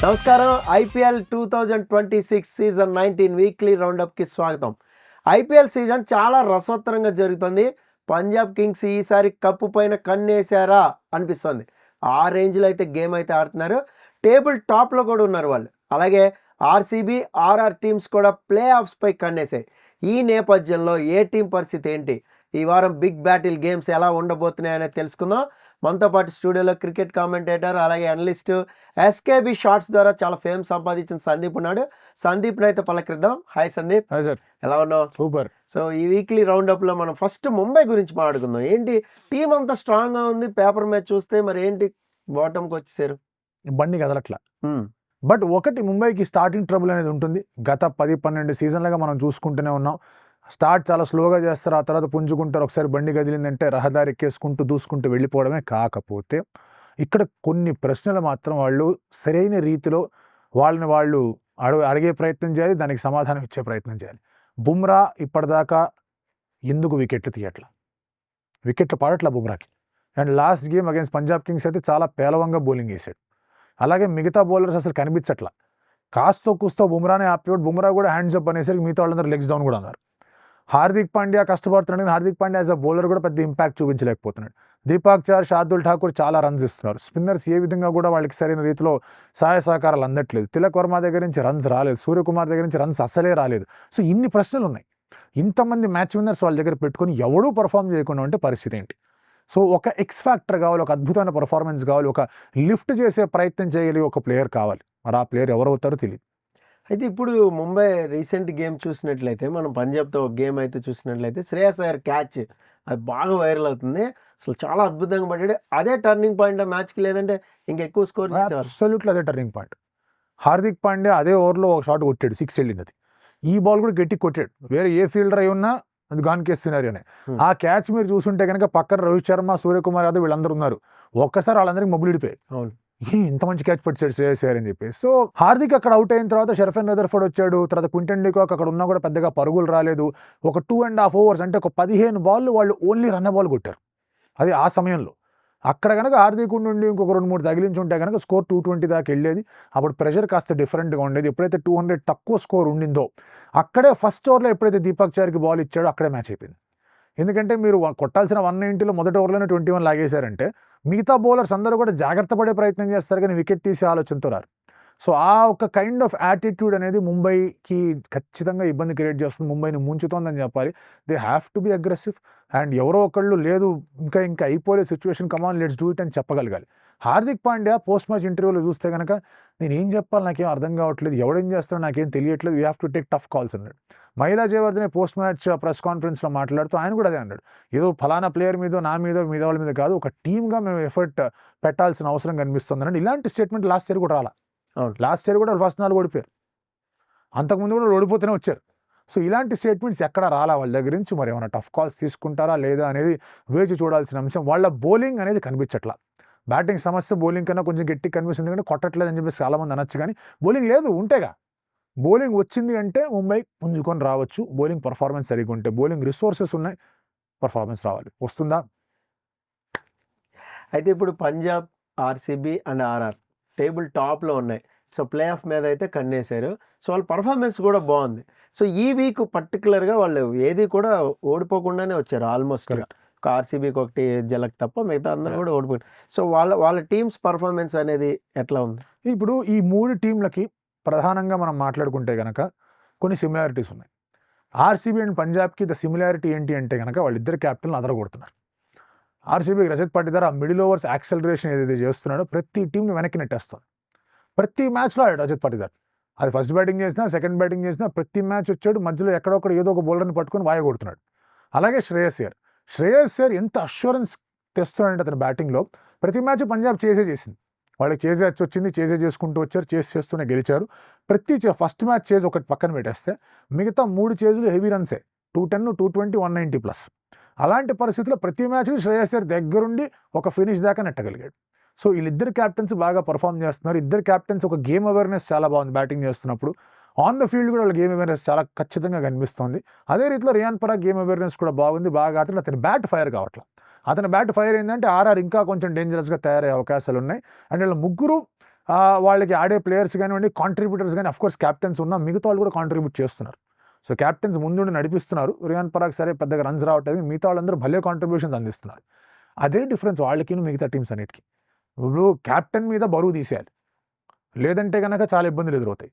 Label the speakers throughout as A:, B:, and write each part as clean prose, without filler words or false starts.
A: నమస్కారం. IPL 2026 season 19 weekly రౌండప్కి స్వాగతం. IPL season చాలా రసవత్తరంగా జరుగుతుంది. పంజాబ్ కింగ్స్ ఈసారి కప్పు పైన కన్నేశారా అనిపిస్తుంది. ఆ రేంజ్లో అయితే గేమ్ అయితే ఆడుతున్నారు. టేబుల్ టాప్లో కూడా ఉన్నారు వాళ్ళు. అలాగే ఆర్సీబీ, ఆర్ఆర్ టీమ్స్ కూడా ప్లే ఆఫ్స్పై కన్నేశాయి. ఈ నేపథ్యంలో ఏ టీం పరిస్థితి ఏంటి, ఈ వారం బిగ్ బ్యాటిల్ గేమ్స్ ఎలా ఉండబోతున్నాయనేది తెలుసుకుందాం. మనతో పాటు స్టూడియోలో క్రికెట్ కామెంటేటర్ అలాగే అనలిస్ట్, ఎస్కేబీ షార్ట్స్ ద్వారా చాలా ఫేమ్ సంపాదించిన సందీప్ ఉన్నాడు. సందీప్ని అయితే పలకరిద్దాం. హాయ్ సందీప్.
B: Hi sir.
A: ఎలా ఉన్నావు?
B: సూపర్.
A: సో ఈ వీక్లీ రౌండప్లో మనం ఫస్ట్ ముంబై గురించి మాట్లాడుకుందాం. ఏంటి టీం అంతా స్ట్రాంగ్గా ఉంది, పేపర్ మ్యాచ్ చూస్తే మరి ఏంటి బాటంకి వచ్చేసారు?
B: బండి కదలట్లా. బట్ ఒకటి, ముంబైకి స్టార్టింగ్ ట్రబుల్ అనేది ఉంటుంది. గత 10-12 సీజన్లుగా మనం చూసుకుంటూనే ఉన్నాం. స్టార్ట్ చాలా స్లోగా చేస్తారు, ఆ తర్వాత పుంజుకుంటారు. ఒకసారి బండి కదిలిందంటే రహదారి ఎక్కేసుకుంటూ దూసుకుంటూ వెళ్ళిపోవడమే. కాకపోతే ఇక్కడ కొన్ని ప్రశ్నలు మాత్రం వాళ్ళు సరైన రీతిలో వాళ్ళు అడిగే ప్రయత్నం చేయాలి, దానికి సమాధానం ఇచ్చే ప్రయత్నం చేయాలి. బుమ్రా ఇప్పటిదాకా ఎందుకు వికెట్లు తీయట్లా, వికెట్లు పడట్లా బుమ్రాకి. And last game against Punjab kings అయితే చాలా పేలవంగా బౌలింగ్ వేసాడు. అలాగే మిగతా బౌలర్స్ అసలు కనిపించట్లా. కాస్తో కూస్తో బుమ్రానే ఆపేవాడు. బుమ్రా కూడా హ్యాండ్స్ అప్ అనేసరికి మిగతా వాళ్ళందరూ లెగ్స్ డౌన్ కూడా అన్నారు. హార్దిక్ పాండ్యా కష్టపడుతున్నాడు, కానీ Hardik Pandya as a bowler కూడా పెద్ద ఇంపాక్ట్ చూపించలేకపోతున్నాడు. దీపక్ చార్, శార్దుల్ ఠాకూర్ చాలా రన్స్ ఇస్తున్నారు. స్పిన్నర్స్ ఏ విధంగా కూడా వాళ్ళకి సరైన రీతిలో సహాయ సహకారాలు అందట్లేదు. తిలక్ వర్మ దగ్గర నుంచి రన్స్ రాలేదు, సూర్యకుమార్ దగ్గర నుంచి రన్స్ అసలే రాలేదు. సో ఇన్ని ప్రశ్నలు ఉన్నాయి. ఇంతమంది మ్యాచ్ విన్నర్స్ వాళ్ళ దగ్గర పెట్టుకొని ఎవడూ పర్ఫామ్ చేయకుండా ఉంటే పరిస్థితి ఏంటి? సో ఒక ఎక్స్ ఫ్యాక్టర్ కావాలి, ఒక అద్భుతమైన పర్ఫార్మెన్స్ కావాలి, ఒక లిఫ్ట్ చేసే ప్రయత్నం చేయగలిగే ఒక ప్లేయర్ కావాలి. మరి ఆ ప్లేయర్ ఎవరవుతారో తెలియదు.
A: అయితే ఇప్పుడు ముంబై రీసెంట్ గేమ్ చూసినట్లయితే, మనం పంజాబ్తో ఒక గేమ్ అయితే చూసినట్లయితే, శ్రేయస్ అయ్యర్ క్యాచ్ అది బాగా వైరల్ అవుతుంది. అసలు చాలా అద్భుతంగా పడ్డాడు. అదే టర్నింగ్ పాయింట్ ఆ మ్యాచ్కి, లేదంటే ఇంకెక్కువ స్కోర్ చేసేవారు.
B: అబ్సల్యూట్లీ అదే టర్నింగ్ పాయింట్. హార్దిక్ పాండ్యా అదే ఓవర్లో ఒక షాట్ కొట్టాడు, 6 వెళ్ళింది. అది ఈ బాల్ కూడా గట్టి కొట్టాడు. వేరే ఏ ఫీల్డర్ అయి ఉన్నా అది గాన్ కేస్ సినారియోనే. ఆ క్యాచ్ మీరు చూసుంటే కనుక పక్కన రోహిత్ శర్మ, సూర్యకుమార్ యాదవ్ వీళ్ళందరూ ఉన్నారు. ఒక్కసారి వాళ్ళందరికీ మొబులు ఇడిపోయాయి.
A: అవును,
B: ఇంత మంచి క్యాచ్ పట్టాడు శ్రేయస్ అయ్యర్ అని చెప్పి. సో హార్దిక్ అక్కడ అవుట్ అయిన తర్వాత షెర్ఫెన్ రెదర్ఫోర్డ్ వచ్చాడు. తర్వాత క్వింటన్ డికాక్ అక్కడ ఉన్నా కూడా పెద్దగా పరుగులు రాలేదు. ఒక 2.5 overs అంటే ఒక 15 బాల్ వాళ్ళు ఓన్లీ రన్ బాల్ కొట్టారు. అది ఆ సమయంలో. అక్కడ కనుక హార్దిక్ ఉండి ఇంకొక 2-3 తగిలించుంటే కనుక స్కోర్ 220 దాకా వెళ్ళేది. అప్పుడు ప్రెషర్ కాస్త డిఫరెంట్గా ఉండేది. ఎప్పుడైతే 200 తక్కువ స్కోర్ ఉండిందో అక్కడే ఫస్ట్ ఓవర్లో ఎప్పుడైతే దీపక్ చార్కి బాల్ ఇచ్చాడో అక్కడే మ్యాచ్ అయిపోయింది. ఎందుకంటే మీరు కొట్టాల్సిన 190లో మొదటి ఓవర్లోనే 21 లాగేశారంటే మిగతా బౌలర్స్ అందరూ కూడా జాగ్రత్త పడే ప్రయత్నం చేస్తారు, కానీ వికెట్ తీసే ఆలోచనతో రారు. సో ఆ ఒక కైండ్ ఆఫ్ యాటిట్యూడ్ అనేది ముంబైకి ఖచ్చితంగా ఇబ్బంది క్రియేట్ చేస్తుంది, ముంబైని ముంచుతోందని చెప్పాలి. They have to be aggressive. And ఎవరో ఒకళ్ళు లేదు ఇంకా అయిపోలే situation, come on let's do it అని చెప్పగలగాలి. హార్దిక్ పాండ్యా పోస్ట్ మ్యాచ్ ఇంటర్వ్యూలో చూస్తే కనుక నేను ఏం చెప్పాలి నాకేం అర్థం కావట్లేదు, ఎవడేం చేస్తాడో నాకేం తెలియట్లేదు, we have to take tough calls అన్నాడు. మహిళా జయవర్ధనే పోస్ట్ మ్యాచ్ ప్రెస్ కాన్ఫరెన్స్లో మాట్లాడుతూ ఆయన కూడా అదే అన్నాడు. ఏదో ఫలానా ప్లేయర్ మీద, నా మీద, మీద వాళ్ళ మీద కాదు, ఒక టీమ్గా మేము ఎఫర్ట్ పెట్టాల్సిన అవసరం కనిపిస్తుంది అన్నాడు. ఇలాంటి స్టేట్మెంట్ లాస్ట్ ఇయర్ కూడా రాలా. లాస్ట్ ఇయర్ కూడా ఫస్ట్ 4 ఓడిపోయారు, అంతకుముందు కూడా ఓడిపోతూనే వచ్చారు. సో ఇలాంటి స్టేట్మెంట్స్ ఎక్కడ రాలా వాళ్ళ దగ్గర నుంచి. మరి ఏమైనా టఫ్ కాల్స్ తీసుకుంటారా లేదా అనేది వేచి చూడాల్సిన అంశం. వాళ్ళ బౌలింగ్ అనేది కనిపించట్లా. బ్యాటింగ్ సమస్య బౌలింగ్ కన్నా కొంచెం గట్టి కనిపిస్తుంది, కానీ కొట్టట్లేదు అని చెప్పేసి చాలామంది అనొచ్చు, కానీ బౌలింగ్ లేదు. ఉంటేగా బౌలింగ్ వచ్చింది అంటే ముంబై పుంజుకొని రావచ్చు. బౌలింగ్ పర్ఫార్మెన్స్ సరిగ్గా ఉంటే, బౌలింగ్ రిసోర్సెస్ ఉన్నాయి, పర్ఫార్మెన్స్ రావాలి. వస్తుందా?
A: అయితే ఇప్పుడు Punjab, RCB and RR table టాప్లో ఉన్నాయి. సో ప్లే ఆఫ్ మీద అయితే కన్నేశారు. సో వాళ్ళ పర్ఫార్మెన్స్ కూడా బాగుంది. సో ఈ వీక్ పర్టికులర్గా వాళ్ళు ఏది కూడా ఓడిపోకుండానే వచ్చారు ఆల్మోస్ట్. ఒక ఆర్సీబీకి ఒకటి జలక్ తప్ప మిగతా అందరూ కూడా ఓడిపోయారు. సో వాళ్ళ టీమ్స్ పర్ఫార్మెన్స్ అనేది ఎట్లా ఉంది?
B: ఇప్పుడు ఈ 3 టీంలకి ప్రధానంగా మనం మాట్లాడుకుంటే కనుక కొన్ని సిమిలారిటీస్ ఉన్నాయి. ఆర్సీబీ అండ్ పంజాబ్కి ద సిమిలారిటీ ఏంటి అంటే కనుక వాళ్ళిద్దరు క్యాప్టెన్లు అదరగొడుతున్నారు. ఆర్సీబీకి రజత్ పాటిదార్ ఆ మిడిల్ ఓవర్స్ యాక్సలరేషన్ ఏదైతే చేస్తున్నాడో ప్రతి టీంని వెనక్కి నెట్టేస్తాడు. ప్రతి మ్యాచ్లో ఆడాడు రజత్ పాటిదార్. అది ఫస్ట్ బ్యాటింగ్ చేసినా, సెకండ్ బ్యాటింగ్ చేసినా ప్రతి మ్యాచ్ వచ్చాడు, మధ్యలో ఎక్కడొక్కడ ఏదో ఒక బౌలర్ని పట్టుకొని వాయగొడుతున్నాడు. అలాగే శ్రేయస్ అయ్యర్ ఎంత అష్యూరెన్స్ తెస్తున్నాడంటే అతని బ్యాటింగ్లో ప్రతి మ్యాచ్ పంజాబ్ చేసింది. వాళ్ళకి వచ్చింది, చేసుకుంటూ వచ్చారు, చేస్తూనే గెలిచారు. ప్రతి ఫస్ట్ మ్యాచ్ చేసి ఒకటి పక్కన పెట్టేస్తే మిగతా 3 చేజులు హెవీ రన్సే, 210, 220, 190+. అలాంటి పరిస్థితుల్లో ప్రతి మ్యాచ్లో శ్రేయస్ అయ్యర్ దగ్గరుండి ఒక ఫినిష్ దాకా నెట్టగలిగాడు. సో వీళ్ళిద్దరు క్యాప్టెన్స్ బాగా పర్ఫామ్ చేస్తున్నారు. ఇద్దరు క్యాప్టెన్స్ ఒక గేమ్ అవేర్నెస్ చాలా బాగుంది బ్యాటింగ్ చేస్తున్నప్పుడు. ఆన్ ద ఫీల్డ్ కూడా వాళ్ళ గేమ్ అవేర్నెస్ చాలా ఖచ్చితంగా కనిపిస్తుంది. అదే రీతిలో రియాన్ పరాగ్ గేమ్ అవేర్నెస్ కూడా బాగుంది, బాగా ఆడుతుంది. అతని బ్యాట్ ఫైర్ కావట్లేదు. అతని బ్యాట్ ఫైర్ ఏంటంటే ఆర్ఆర్ ఇంకా కొంచెం డేంజరస్గా తయారయ్యే అవకాశాలు ఉన్నాయి. అండ్ వీళ్ళ ముగ్గురు వాళ్ళకి ఆడే ప్లేయర్స్ కానివ్వండి, కాంట్రిబ్యూటర్స్ కానీ, అఫ్కోర్స్ క్యాప్టెన్స్ ఉన్న మిగతా వాళ్ళు కూడా కాంట్రిబ్యూట్ చేస్తున్నారు. సో క్యాప్టెన్స్ ముందుండి నడిపిస్తున్నారు. రియాన్ పరాగ్ సరే పెద్దగా రన్స్ రావట్లేదు, మిగతా వాళ్ళందరూ భలే కాంట్రిబ్యూషన్స్ అందిస్తున్నారు. అదే డిఫరెన్స్ వాళ్ళకి మిగతా టీమ్స్ అన్నిటికీ. ఇప్పుడు క్యాప్టెన్ మీద బరువు తీసేయాలి, లేదంటే కనుక చాలా ఇబ్బందులు ఎదురవుతాయి.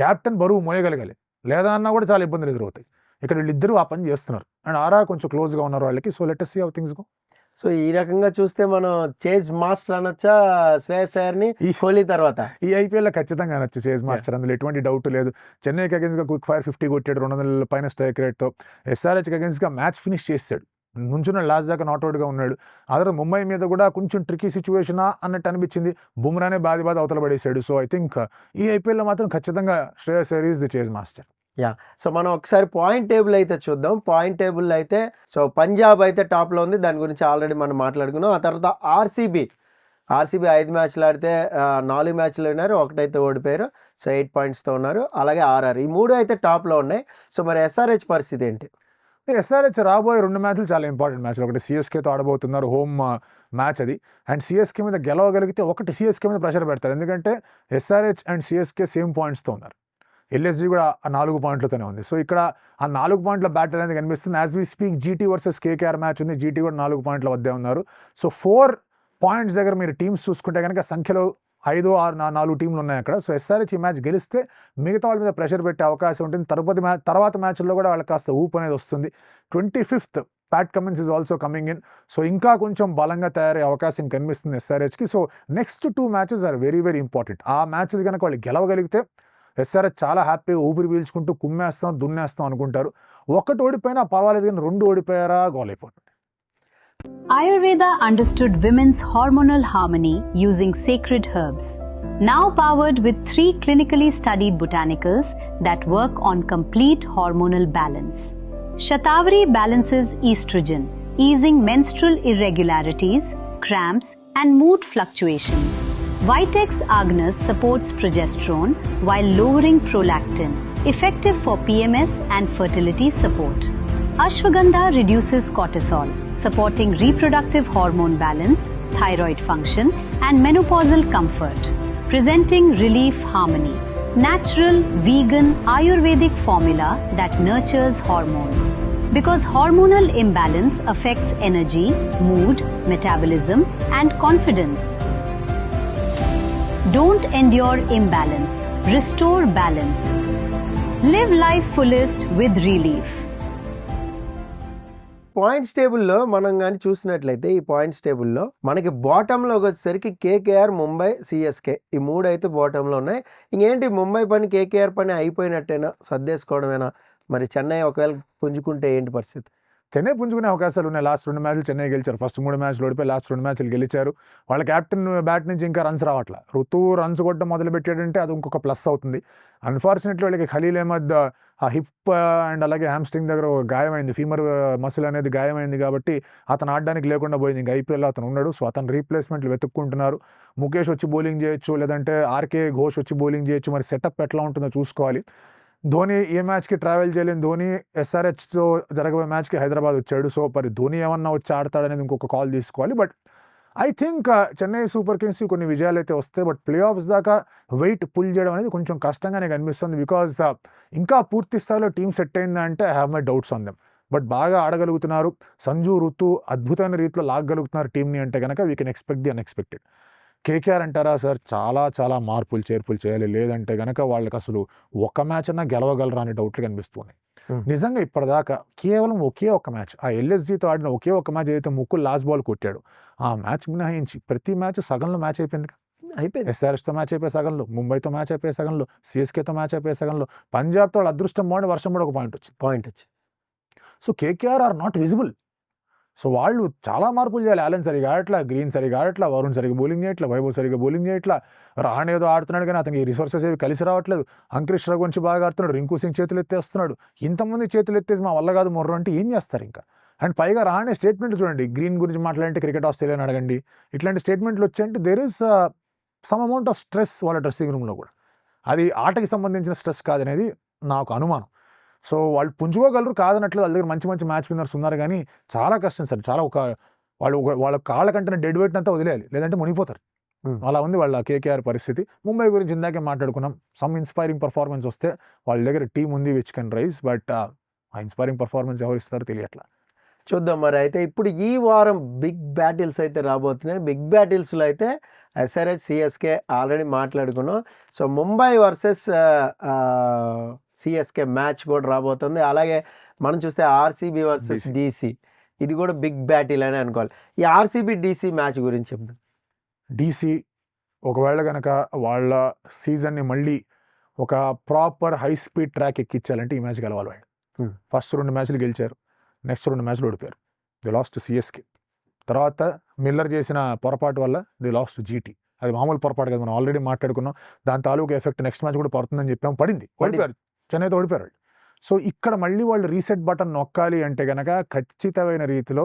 B: క్యాప్టెన్ బరువు మోయగలగాలి, లేదా అన్నా కూడా చాలా ఇబ్బందులు ఎదురవుతాయి. ఇక్కడ వీళ్ళిద్దరూ ఆ పని చేస్తున్నారు. అండ్ ఆర్ఆర్ కొంచెం క్లోజ్గా ఉన్నారు వాళ్ళకి. So let us see how things go.
A: So ఈ రకంగా చూస్తే మనం చేజ్ మాస్టర్ అనొచ్చా శ్రేయస్ అయ్యర్ని కోహ్లీ తర్వాత?
B: ఈ ఐపీఎల్లో ఖచ్చితంగా అనొచ్చు చేజ్ మాస్టర్, అందులో ఎటువంటి డౌట్ లేదు. చెన్నైకి అగేన్స్గా క్విక్ ఫైర్ 50 కొట్టాడు 200 పైన స్ట్రైక్ రేట్తో. ఎస్ఆర్హెచ్కి అగేన్స్గా మ్యాచ్ ఫినిష్ చేశాడు, నుంచున్న లాస్ట్ దాకా నాట్అవుట్గా ఉన్నాడు. ఆ తర్వాత ముంబై మీద కూడా కొంచెం ట్రికీ సిచ్యువేషనా అన్నట్టు అనిపించింది, బుమ్రానే బాది అవతల పడేశాడు. సో ఐ థింక్ ఈ ఐపీఎల్లో మాత్రం ఖచ్చితంగా Shreyas Iyer is the chase master.
A: So మనం ఒకసారి పాయింట్ టేబుల్ అయితే చూద్దాం. పాయింట్ టేబుల్ అయితే సో పంజాబ్ అయితే టాప్లో ఉంది, దాని గురించి ఆల్రెడీ మనం మాట్లాడుకున్నాం. ఆ తర్వాత ఆర్సీబీ 5 మ్యాచ్లు ఆడితే 4 మ్యాచ్లు ఉన్నారు, ఒకటైతే ఓడిపోయారు. సో 8 పాయింట్స్తో ఉన్నారు. అలాగే ఆర్ఆర్, ఈ 3 అయితే టాప్లో ఉన్నాయి. సో మరి ఎస్ఆర్హెచ్ పరిస్థితి ఏంటి?
B: ఎస్ఆర్హెచ్ రాబోయే 2 మ్యాచ్లు చాలా ఇంపార్టెంట్ మ్యాచ్లు. ఒకటి సిఎస్కేతో ఆడబోతున్నారు, హోమ్ మ్యాచ్ అది. అండ్ సిఎస్కే మీద గెలవగలిగితే ఒకటి సిఎస్కే మీద ప్రెషర్ పెడతారు, ఎందుకంటే ఎస్ఆర్హెచ్ అండ్ సిఎస్కే సేమ్ పాయింట్స్తో ఉన్నారు. ఎల్ఎస్జీ కూడా ఆ 4 పాయింట్లతోనే ఉంది. సో ఇక్కడ ఆ 4 పాయింట్ల బ్యాటర్ అనేది కనిపిస్తుంది. As we speak GT versus KKR match ఉంది, జీటీ కూడా 4 పాయింట్ల వద్దే ఉన్నారు. సో 4 పాయింట్స్ దగ్గర మీరు టీమ్స్ చూసుకుంటే కనుక సంఖ్యలో 5 6 4 టీంలు ఉన్నాయి అక్కడ. సో ఎస్ఆర్హెచ్ ఈ మ్యాచ్ గెలిస్తే మిగతా వాళ్ళ మీద ప్రెషర్ పెట్టే అవకాశం ఉంటుంది. తర్వాత మ్యాచ్ల్లో కూడా వాళ్ళకి కాస్త ఊపు అనేది వస్తుంది. 25th Pat Cummins is also coming in. So ఇంకా కొంచెం బలంగా తయారయ్యే అవకాశం కనిపిస్తుంది ఎస్ఆర్హెచ్కి. So next 2 matches are very very important. ఆ మ్యాచ్లు కనుక వాళ్ళు గెలవగలిగితే ఎస్ఆర్హెచ్ చాలా హ్యాపీగా ఊపిరి పీల్చుకుంటూ కుమ్మేస్తాం దున్నేస్తాం అనుకుంటారు. ఒకటి ఓడిపోయినా పర్వాలేదు, కానీ 2 ఓడిపోయారా గోల్ అయిపోతుంది.
C: Ayurveda understood women's hormonal harmony using sacred herbs. Now powered with 3 clinically studied botanicals that work on complete hormonal balance. Shatavari balances estrogen, easing menstrual irregularities, cramps, and mood fluctuations. Vitex Agnus supports progesterone while lowering prolactin, effective for PMS and fertility support. Ashwagandha reduces cortisol, supporting reproductive hormone balance, thyroid function, and menopausal comfort. Presenting Relief Harmony, natural, vegan, Ayurvedic formula that nurtures hormones. Because hormonal imbalance affects energy, mood, metabolism, and confidence. Don't endure imbalance. Restore balance. Live life fullest with Relief.
A: Points టేబుల్లో మనం కానీ చూసినట్లయితే ఈ points టేబుల్లో మనకి బాటంలోకి వచ్చేసరికి KKR, Mumbai, CSK ఈ 3 అయితే బాటంలో ఉన్నాయి. ఇంకేంటి ముంబై పని కేకేఆర్ పని అయిపోయినట్టేనా, సర్దేసుకోవడమేనా? మరి చెన్నై ఒకవేళ పుంజుకుంటే ఏంటి పరిస్థితి?
B: చెన్నై పుంజుకునే అవకాశాలు ఉన్నాయి. లాస్ట్ 2 మ్యాచ్లు చెన్నై గెలిచారు. ఫస్ట్ 3 మ్యాచ్లు ఓడిపోయి లాస్ట్ 2 మ్యాచ్లు గెలిచారు. వాళ్ళ క్యాప్టెన్ బ్యాట్ నుంచి ఇంకా రన్స్ రావట్లా. ఋతువు రన్స్ కొట్టడం మొదలు పెట్టాడంటే అది ఇంకొక ప్లస్ అవుతుంది. అన్ఫార్చునేట్లీ వాళ్ళకి ఖలీల్ అహ్మద్ ఆ హిప్ అండ్ అలాగే హ్యామ్స్ట్రింగ్ దగ్గర గాయమైంది, ఫీమర్ మసిల్ అనేది గాయమైంది కాబట్టి అతను ఆడడానికి లేకుండా పోయింది. ఇంకా ఐపీఎల్లో అతను ఉన్నాడు. సో అతను రీప్లేస్మెంట్లు వెతుక్కుంటున్నారు. ముఖేష్ వచ్చి బౌలింగ్ చేయొచ్చు, లేదంటే ఆర్కే ఘోష్ వచ్చి బౌలింగ్ చేయొచ్చు. మరి సెటప్ ఎట్లా ఉంటుందో చూసుకోవాలి. ధోని ఏ మ్యాచ్కి ట్రావెల్ చేయలేని ధోని ఎస్ఆర్హెచ్తో జరగబోయే మ్యాచ్కి హైదరాబాద్ వచ్చాడు. సో మరి ధోని ఏమన్నా వచ్చి ఆడతాడనేది ఇంకొక కాల్ తీసుకోవాలి. But I think Chennai super కింగ్స్కి కొన్ని విజయాలు అయితే వస్తాయి. బట్ ప్లే ఆఫ్స్ దాకా వెయిట్ పుల్ చేయడం అనేది కొంచెం కష్టంగానే కనిపిస్తుంది. బికాజ్ ఇంకా పూర్తి స్థాయిలో టీం సెట్ అయిందంటే I have my doubts on them. But బాగా ఆడగలుగుతున్నారు. సంజు, ఋతు అద్భుతమైన రీతిలో లాగగలుగుతున్నారు టీంని అంటే కనుక we can expect the unexpected. KKR అంటారా సార్, చాలా చాలా మార్పులు చేర్పులు చేయాలి, లేదంటే కనుక వాళ్ళకి అసలు ఒక మ్యాచ్ అన్నా గెలవగలరా అనే డౌట్లు కనిపిస్తున్నాయి. నిజంగా ఇప్పటిదాకా కేవలం ఒకే ఒక మ్యాచ్, ఆ ఎల్ఎస్జీతో ఆడిన ఒకే ఒక మ్యాచ్ ఏదైతే ముక్కులు లాస్ట్ బాల్ కొట్టాడు, ఆ మ్యాచ్ మినహాయించి ప్రతి మ్యాచ్ సగంలో మ్యాచ్ అయిపోయింది. ఎస్ఆర్హెచ్తో మ్యాచ్ అయిపోయే సగంలో, ముంబైతో మ్యాచ్ అయిపోయే సగంలో, సిఎస్కేతో మ్యాచ్ అయిపోయే సగంలో, పంజాబ్తో వాళ్ళ అదృష్టం బాగుండి వర్షం కూడా ఒక పాయింట్ వచ్చింది. So KKR are not visible. So వాళ్ళు చాలా మార్పులు చేయాలి. ఆలన్ సరిగా ఆడట్లా, గ్రీన్ సరిగా ఆడట్లా, వరుణ్ సరిగా బౌలింగ్ చేయట్లా, వైభవ్ సరిగా బౌలింగ్ చేయట్లా, రాణ్ ఏదో ఆడుతున్నాడు కానీ అతనికి రిసోర్సెస్ ఏవి కలిసి రావట్లేదు. అంకురిష్ రఘువంశీ బాగా ఆడుతున్నాడు, రింకు సింగ్ చేతులు ఎత్తేస్తున్నాడు. ఇంతమంది చేతులు ఎత్తేసి మా వల్ల కాదు మొర్రు అంటే ఏం చేస్తారు ఇంకా? అండ్ పైగా రాణే స్టేట్మెంట్లు చూడండి, గ్రీన్ గురించి మాట్లాడంటే క్రికెట్ ఆస్ట్రేలియాని అడగండి, ఇట్లాంటి స్టేట్మెంట్లు వచ్చాయంటే there is some amount of stress వాళ్ళ డ్రెస్సింగ్ రూమ్లో కూడా. అది ఆటకి సంబంధించిన స్ట్రెస్ కాదనేది నాకు అనుమానం. సో వాళ్ళు పుంజుకోగలరు కాదనట్లేదు, వాళ్ళ దగ్గర మంచి మంచి మ్యాచ్ విన్నర్స్ ఉన్నారు, కానీ చాలా కష్టం సార్. చాలా వాళ్ళ కాళ్ళ కంటే డెడ్ వెయిట్ అంతా వదిలేయాలి, లేదంటే మునిగిపోతారు. అలా ఉంది వాళ్ళ కేకేఆర్ పరిస్థితి. ముంబై గురించి ఇందాకే మాట్లాడుకున్నాం. సమ్ ఇన్స్పైరింగ్ పర్ఫార్మెన్స్ వస్తే వాళ్ళ దగ్గర టీం ఉంది విచ్ కెన్ రైజ్, బట్ ఆ ఇన్స్పైరింగ్ పర్ఫార్మెన్స్ ఎవరు ఇస్తారో తెలియట్లా.
A: చూద్దాం మరి. అయితే ఇప్పుడు ఈ వారం బిగ్ బ్యాటిల్స్ అయితే రాబోతున్నాయి. బిగ్ బ్యాటిల్స్లో అయితే SRH CSK ఆల్రెడీ మాట్లాడుకున్నాం. So Mumbai versus CSK match కూడా రాబోతుంది. అలాగే మనం చూస్తే RCB వర్సెస్ DC, ఇది కూడా బిగ్ బ్యాటిల్ అని అనుకోవాలి. ఈ RCB DC మ్యాచ్ గురించి చెప్తాం.
B: డీసీ ఒకవేళ కనుక వాళ్ళ సీజన్ని మళ్ళీ ఒక ప్రాపర్ హై స్పీడ్ ట్రాక్ ఎక్కించాలంటే ఈ మ్యాచ్ గెలవాలి వాళ్ళు. ఫస్ట్ 2 మ్యాచ్లు గెలిచారు, నెక్స్ట్ 2 మ్యాచ్లు ఓడిపోయారు. The last CSK. తర్వాత మిల్లర్ చేసిన పొరపాటు వల్ల ది లాస్ట్ GT. అది మామూలు పొరపాటు కదా, మనం ఆల్రెడీ మాట్లాడుకున్నాం. దాని తాలూకు ఎఫెక్ట్ నెక్స్ట్ మ్యాచ్ కూడా పడుతుందని చెప్పాము, పడింది, ఓడిపోయారు, చెన్నైతో ఓడిపోయారు. సో ఇక్కడ మళ్ళీ వాళ్ళు రీసెట్ బటన్ నొక్కాలి అంటే కనుక ఖచ్చితమైన రీతిలో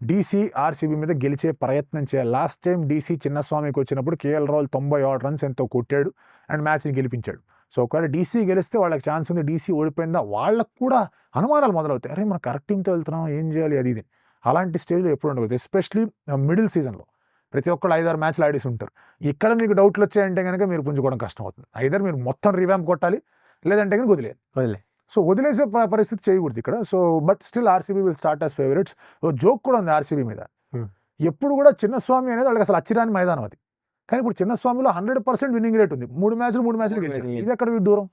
B: DC RCB మీద గెలిచే ప్రయత్నం చేయాలి. లాస్ట్ టైం DC చిన్నస్వామికి వచ్చినప్పుడు KL రాహుల్ 90 odd runs ఎంతో కొట్టాడు అండ్ మ్యాచ్ని గెలిపించాడు. సో ఒకవేళ DC గెలిస్తే వాళ్ళకి ఛాన్స్ ఉంది. DC ఓడిపోయిందా వాళ్ళకు కూడా అనుమానాలు మొదలవుతాయి. అరే మనం కరెక్ట్ టీంతో వెళ్తున్నాం, ఏం చేయాలి అది ఇది. అలాంటి స్టేజ్లో ఎప్పుడు ఉండకూడదు. ఎస్పెషలీ మిడిల్ సీజన్లో ప్రతి ఒక్కళ్ళు 5-6 మ్యాచ్లు ఆడేసి ఉంటారు. ఇక్కడ మీకు డౌట్లు వచ్చాయంటే కనుక మీరు పుంజుకోవడం కష్టం అవుతుంది. ఐదర్ మీరు మొత్తం రివ్యాంప్ కొట్టాలి, లేదంటే కనుక వదిలేదు. సో వదిలేసే పరిస్థితి చేయకూడదు ఇక్కడ. So but still RCB will start as favourites. Joke కూడా ఉంది RCB మీద. ఎప్పుడు కూడా చిన్నస్వామి అనేది వాళ్ళకి అసలు అచ్చిరాని మైదానం అది. కానీ ఇప్పుడు చిన్నస్వామిలో 100% విన్నింగ్ రేట్ ఉంది. 3 మ్యాచ్లు గెలిచారు. ఇది ఎక్కడ దూరం.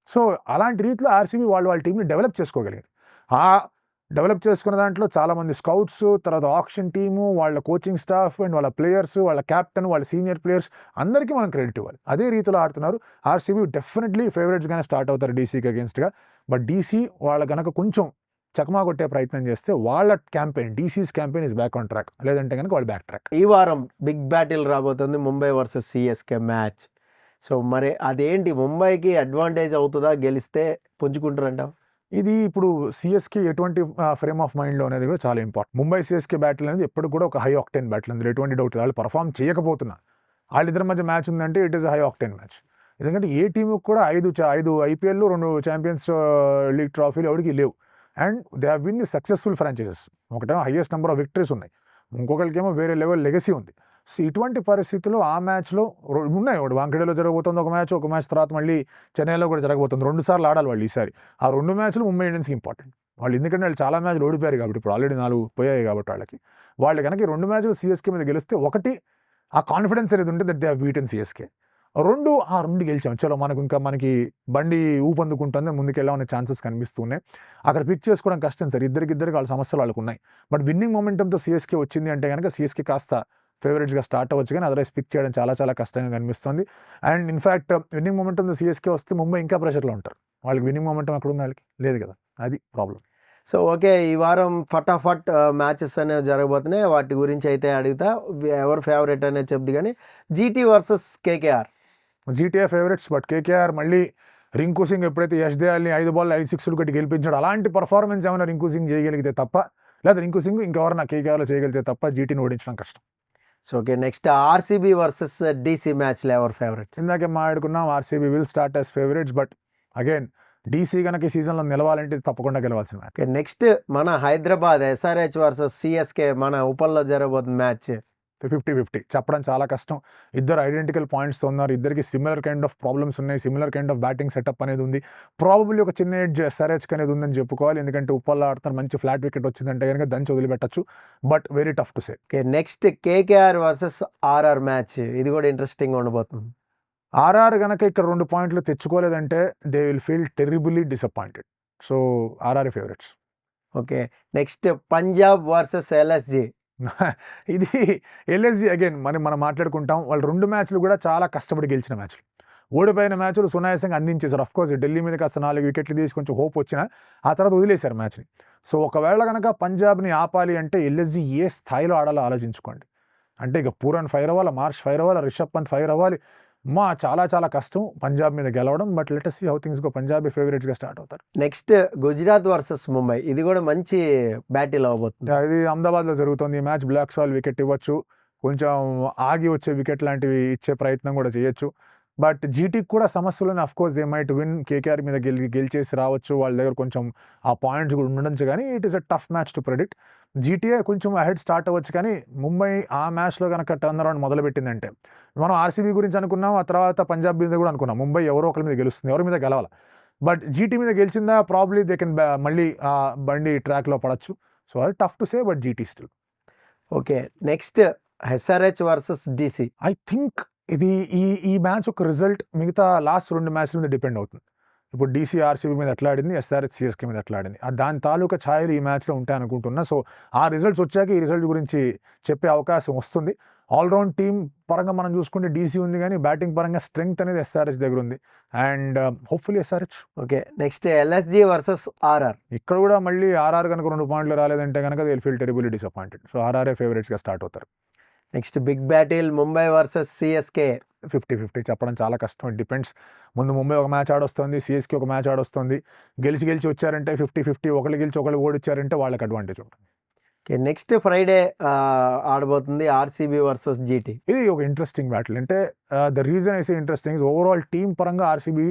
B: సో అలాంటి రీతిలో RCB వాళ్ళ టీంని డెవలప్ చేసుకోగలిగింది. ఆ డెవలప్ చేసుకున్న దాంట్లో చాలామంది స్కౌట్స్, తర్వాత ఆక్షన్ టీము, వాళ్ళ కోచింగ్ స్టాఫ్ అండ్ వాళ్ళ ప్లేయర్స్, వాళ్ళ క్యాప్టెన్, వాళ్ళ సీనియర్ ప్లేయర్స్ అందరికీ మనం క్రెడిట్ ఇవ్వాలి. అదే రీతిలో ఆడుతున్నారు. RCB డెఫినెట్లీ ఫేవరెట్స్గానే స్టార్ట్ అవుతారు DCకి అగేన్స్ట్గా. బట్ DC వాళ్ళ కనుక కొంచెం చకమా కొట్టే ప్రయత్నం చేస్తే వాళ్ళ campaign, DC's campaign is back on track, లేదంటే కనుక వాళ్ళు బ్యాక్ ట్రాక్.
A: ఈ వారం బిగ్ బ్యాటిల్ రాబోతుంది, Mumbai versus CSK match. So మరి అదేంటి, ముంబైకి అడ్వాంటేజ్ అవుతుందా గెలిస్తే, పుంజుకుంటారంట?
B: ఇది ఇప్పుడు CSK ఎటువంటి ఫ్రేమ్ ఆఫ్ మైండ్లో అనేది కూడా చాలా ఇంపార్టెంట్. ముంబై CSK బ్యాటిల్ అనేది ఎప్పుడు కూడా ఒక హై ఆక్టైన్ బ్యాటిల్, అందులో ఎటువంటి డౌట్. వాళ్ళు పర్ఫామ్ చేయకపోతున్నా వాళ్ళిద్దరి మధ్య మ్యాచ్ ఉందంటే it is high octane match. ఎందుకంటే ఏ టీముకి కూడా 5 IPL, 2 ఛాంపియన్స్ లీగ్ ట్రాఫీలు ఎవరికి లేవు. And they have been the successful franchises. ఒకటేమో హైయెస్ట్ నెంబర్ ఆఫ్ విక్టరీస్ ఉన్నాయి, ఇంకొకరికేమో వేరే లెవెల్ లెగసీ ఉంది. సో ఇటువంటి పరిస్థితుల్లో ఆ మ్యాచ్లో ఉన్నాయి. వాంఖేడేలో జరగబోతుంది ఒక మ్యాచ్ తర్వాత మళ్ళీ చెన్నైలో కూడా జరగబోతుంది. 2 సార్లు ఆడాలి వాళ్ళు ఈసారి. ఆ 2 మ్యాచ్లు ముంబై ఇండియన్స్కి ఇంపార్టెంట్. వాళ్ళు ఎందుకంటే వాళ్ళు చాలా మ్యాచ్లు ఓడిపోయారు కాబట్టి, ఇప్పుడు ఆల్రెడీ 4 పోయాయి కాబట్టి వాళ్ళు కనుక 2 మ్యాచ్లు CSK మీద గెలిస్తే, ఒకటి ఆ కాన్ఫిడెన్స్ అనేది ఉంటే that they have beaten CSK. 2 గెలిచాం, చలో మనకి బండి ఊపందుకుంటుంది, ముందుకెళ్ళామనే ఛాన్సెస్ కనిపిస్తున్నాయి. అక్కడ పిక్ చేసుకోవడం కష్టం సార్. ఇద్దరికి వాళ్ళ సమస్యలు వాళ్ళకు ఉన్నాయి. బట్ విన్నింగ్ మొమెంటంతో CSK వచ్చింది అంటే కనుక CSK కాస్త ఫేవరెట్స్గా స్టార్ట్ అవ్వచ్చు, కానీ అదర్వైజ్ పిక్ చేయడం చాలా కష్టంగా కనిపిస్తుంది. అండ్ ఇన్ఫ్యాక్ట్ విన్నింగ్ మొమెంటంతో CSK వస్తే ముంబై ఇంకా ప్రెషర్లో ఉంటారు. వాళ్ళకి విన్నింగ్ మొమెంటం ఎక్కడ ఉంది, వాళ్ళకి లేదు కదా, అది ప్రాబ్లం.
A: సో ఓకే, ఈ వారం ఫటాఫట్ మ్యాచెస్ అనేవి జరగబోతున్నాయి. వాటి గురించి అయితే అడుగుతా, ఎవరు ఫేవరెట్ అనేది చెప్ది. కానీ GT versus KKR.
B: GTA favourites, but KKR మళ్ళీ రింకు సింగ్ ఎప్పుడైతే యష్ దయాల్ని 5 బాల్ 5 సిక్స్లు కొట్టి గెలిపించాడు, అలాంటి పర్ఫార్మెన్స్ ఏమైనా రింకు సింగ్ చేయగలిగితే తప్ప, లేదా రింకు సింగ్ ఇంకెవరైనా KKRలో చేయగలిగితే తప్ప GTని ఓడించడం కష్టం.
A: So okay, next RCB versus DC మ్యాచ్లో ఎవరు ఫేవరెట్స్?
B: ఇందాకే మాట్లాడుకున్నాం, RCB will start as favourites. But again DC కనుక ఈ సీజన్లో నిలవాలంటే తప్పకుండా గెలవాల్సిన మ్యాచ్.
A: ఓకే, నెక్స్ట్ మన హైదరాబాద్ SRH వర్సెస్ CSK మన ఉపల్లో జరగబోతున్న మ్యాచ్.
B: 50-50 చెప్పడం చాలా కష్టం. ఇద్దరు ఐడెంటికల్ పాయింట్స్తో ఉన్నారు, ఇద్దరికి సిమిలర్ కైండ్ ఆఫ్ ప్రాబ్లమ్స్ ఉన్నాయి, similar kind of batting setup అనేది ఉంది. ప్రాబబ్లీ ఒక చిన్న ఎడ్జ్ SRHకి అనేది ఉందని చెప్పుకోవాలి, ఎందుకంటే ఉప్పల్లో ఆడుతున్నారు, మంచి ఫ్లాట్ వికెట్ వచ్చిందంటే కనుక దంచి వదిలిపెట్టచ్చు. But very tough to say.
A: Okay, next KKR versus RR match, ఇది కూడా ఇంట్రెస్టింగ్ ఉండబోతుంది.
B: RR కనుక ఇక్కడ 2 పాయింట్లు తెచ్చుకోలేదంటే they will feel terribly disappointed. So RR favourites.
A: Okay, next Punjab versus LSG.
B: ఇది LSG అగైన్ మనం మాట్లాడుకుంటాం. వాళ్ళు 2 మ్యాచ్లు కూడా చాలా కష్టపడి గెలిచిన మ్యాచ్లు, ఓడిపోయిన మ్యాచ్లు సునాయాసంగా అందించేశారు. అఫ్కోర్స్ ఢిల్లీ మీద కాస్త 4 వికెట్లు తీసి కొంచెం హోప్ వచ్చినా ఆ తర్వాత వదిలేశారు మ్యాచ్ని. సో ఒకవేళ కనుక పంజాబ్ని ఆపాలి అంటే LSG ఏ స్థాయిలో ఆడాలో ఆలోచించుకోండి. అంటే ఇక పూరన్ ఫైర్ అవ్వాలి, మార్ష్ ఫైర్ అవ్వాలి, రిషబ్ పంత్ ఫైర్ అవ్వాలి, చాలా కష్టం పంజాబ్ మీద గెలవడం. But let us see how things go. Punjab ఫేవరెట్స్గా స్టార్ట్ అవుతారు.
A: నెక్స్ట్ గుజరాత్ వర్సెస్ ముంబై, ఇది కూడా మంచి బ్యాటిల్ అవబోతుంది.
B: ఇది అహ్మదాబాద్లో జరుగుతుంది. ఈ మ్యాచ్ బ్లాక్ సాల్ వికెట్ ఇవ్వచ్చు, కొంచెం ఆగి వచ్చే వికెట్ లాంటివి ఇచ్చే ప్రయత్నం కూడా చేయొచ్చు. బట్ GTకి కూడా సమస్యలు, of course they might win, KKR మీద గెలిచేసి రావచ్చు, వాళ్ళ దగ్గర కొంచెం ఆ పాయింట్స్ కూడా ఉండొచ్చు. కానీ it is a tough match to predict. GTA కొంచెం అహెడ్ స్టార్ట్ అవ్వచ్చు, కానీ ముంబై ఆ మ్యాచ్లో కనుక టర్న్ అరౌండ్ మొదలుపెట్టిందంటే, మనం ఆర్సీబీ గురించి అనుకున్నాం, ఆ తర్వాత పంజాబ్ మీద కూడా అనుకున్నాం ముంబై ఎవరో ఒకరి మీద గెలుస్తుంది, ఎవరి మీద గెలవాలి. బట్ జీటీ మీద గెలిచిందా ప్రాబ్లీ దే కెన్ మళ్ళీ బండి ట్రాక్లో పడచ్చు. సో అది tough to say, but GT still.
A: Okay, next SRH versus DC.
B: I think ఇది ఈ మ్యాచ్ ఒక రిజల్ట్ మిగతా లాస్ట్ 2 మ్యాచ్ల మీద డిపెండ్ అవుతుంది. ఇప్పుడు డీసీ ఆర్సీబీ మీద ఎట్లా ఆడింది, ఎస్ఆర్హెచ్ సిఎస్కే మీద ఎట్లా ఆడింది, దాని తాలూకా ఛాయలు ఈ మ్యాచ్లో ఉంటాయి అనుకుంటున్నా. సో ఆ రిజల్ట్స్ వచ్చాక ఈ రిజల్ట్ గురించి చెప్పే అవకాశం వస్తుంది. ఆల్రౌండ్ టీం పరంగా మనం చూసుకుంటే డీసీ ఉంది, కానీ బ్యాటింగ్ పరంగా స్ట్రెంగ్త్ అనేది ఎస్ఆర్హెచ్ దగ్గర ఉంది. And hopefully SRH.
A: Okay, next LSG versus RR.
B: ఇక్కడ కూడా మళ్ళీ ఆర్ఆర్ కనుక 2 పాయింట్లు రాలేదంటే కనుక they will feel terribly disappointed. So ఆర్ఆర్ఏ ఫేవరెట్స్గా స్టార్ట్ అవుతారు.
A: Next big battle Mumbai versus CSK.
B: 50-50 చెప్పడం చాలా కష్టం. It depends. ముందు ముంబై ఒక మ్యాచ్ ఆడొస్తుంది, సిఎస్కే ఒక మ్యాచ్ ఆడొస్తుంది. గెలిచి వచ్చారంటే 50-50, ఒకళ్ళు గెలిచి ఒకళ్ళు ఓడిచ్చారంటే వాళ్ళకి అడ్వాంటేజ్ ఉంటుంది.
A: ఓకే, నెక్స్ట్ ఫ్రైడే ఆడబోతుంది ఆర్సీబీ వర్సెస్ జీటీ.
B: ఇది ఒక ఇంట్రెస్టింగ్ బ్యాటిల్. అంటే the reason I say interesting is overall team పరంగా ఆర్సీబీ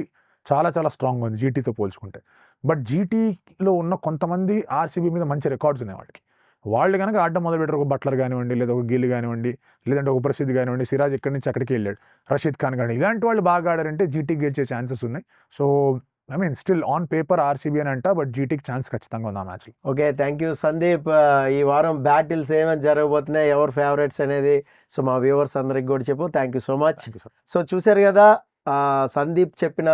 B: చాలా చాలా స్ట్రాంగ్ ఉంది జీటీతో పోల్చుకుంటే. బట్ జీటీలో ఉన్న కొంతమంది ఆర్సీబీ మీద మంచి రికార్డ్స్ ఉన్నాయి వాళ్ళకి. వాళ్ళు కనుక ఆడడం మొదలుపెట్టారు, ఒక బట్లర్ కానివ్వండి, లేదా ఒక గిల్ కానివ్వండి, లేదంటే ఒక ప్రసిద్ధ్ కానివ్వండి, సిరాజ్ ఎక్కడి నుంచి అక్కడికి వెళ్ళాడు, రషీద్ ఖాన్ కానీ, ఇలాంటి వాళ్ళు బాగా ఆడారంటే జీటీకి గెలిచే ఛాన్సెస్ ఉన్నాయి. So I mean still on paper RCB అని అంట, బట్ జీటీకి ఛాన్స్ ఖచ్చితంగా ఉంది ఆ match.
A: Okay, thank you Sandeep. ఈ వారం బ్యాటిల్స్ ఏమైనా జరగబోతున్నాయి, ఎవరు ఫేవరెట్స్ అనేది సో మా వ్యూవర్స్ అందరికి కూడా చెప్పు. Thank you so much. So చూశారు కదా సందీప్ చెప్పిన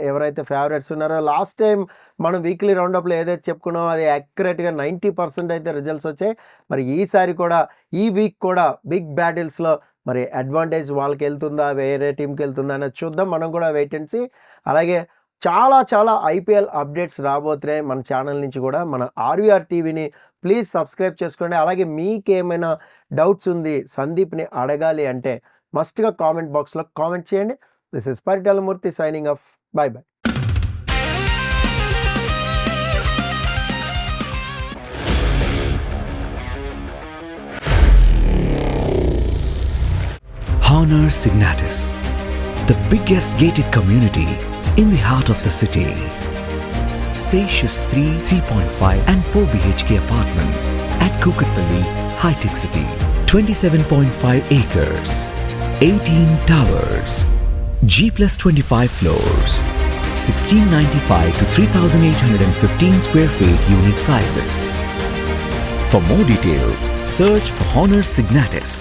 A: ఎవరైతే ఫేవరెట్స్ ఉన్నారో, లాస్ట్ టైం మనం వీక్లీ రౌండప్లో ఏదైతే చెప్పుకున్నామో అది యాక్యురేట్గా 90% అయితే రిజల్ట్స్ వచ్చాయి. మరి ఈసారి కూడా ఈ వీక్ కూడా బిగ్ బ్యాటిల్స్లో మరి అడ్వాంటేజ్ వాళ్ళకి వెళ్తుందా, వేరే టీంకి వెళ్తుందా అనేది చూద్దాం. మనం కూడా వెయిట్ అండ్ సీ. అలాగే చాలా ఐపీఎల్ అప్డేట్స్ రాబోతున్నాయి మన ఛానల్ నుంచి కూడా. మన ఆర్వీఆర్ టీవీని ప్లీజ్ సబ్స్క్రైబ్ చేసుకోండి. అలాగే మీకేమైనా డౌట్స్ ఉంది, సందీప్ని అడగాలి అంటే మస్ట్గా కామెంట్ బాక్స్లో కామెంట్ చేయండి. This is Parital Murthy signing off. Bye bye.
D: Honor Signatus, the biggest gated community in the heart of the city. Spacious 3, 3.5 and 4 BHK apartments at Kukatpalli, High-Tech City. 27.5 acres, 18 towers. G+25 floors, 1695 to 3815 square feet unit sizes. For more details, search for Honor Signatus.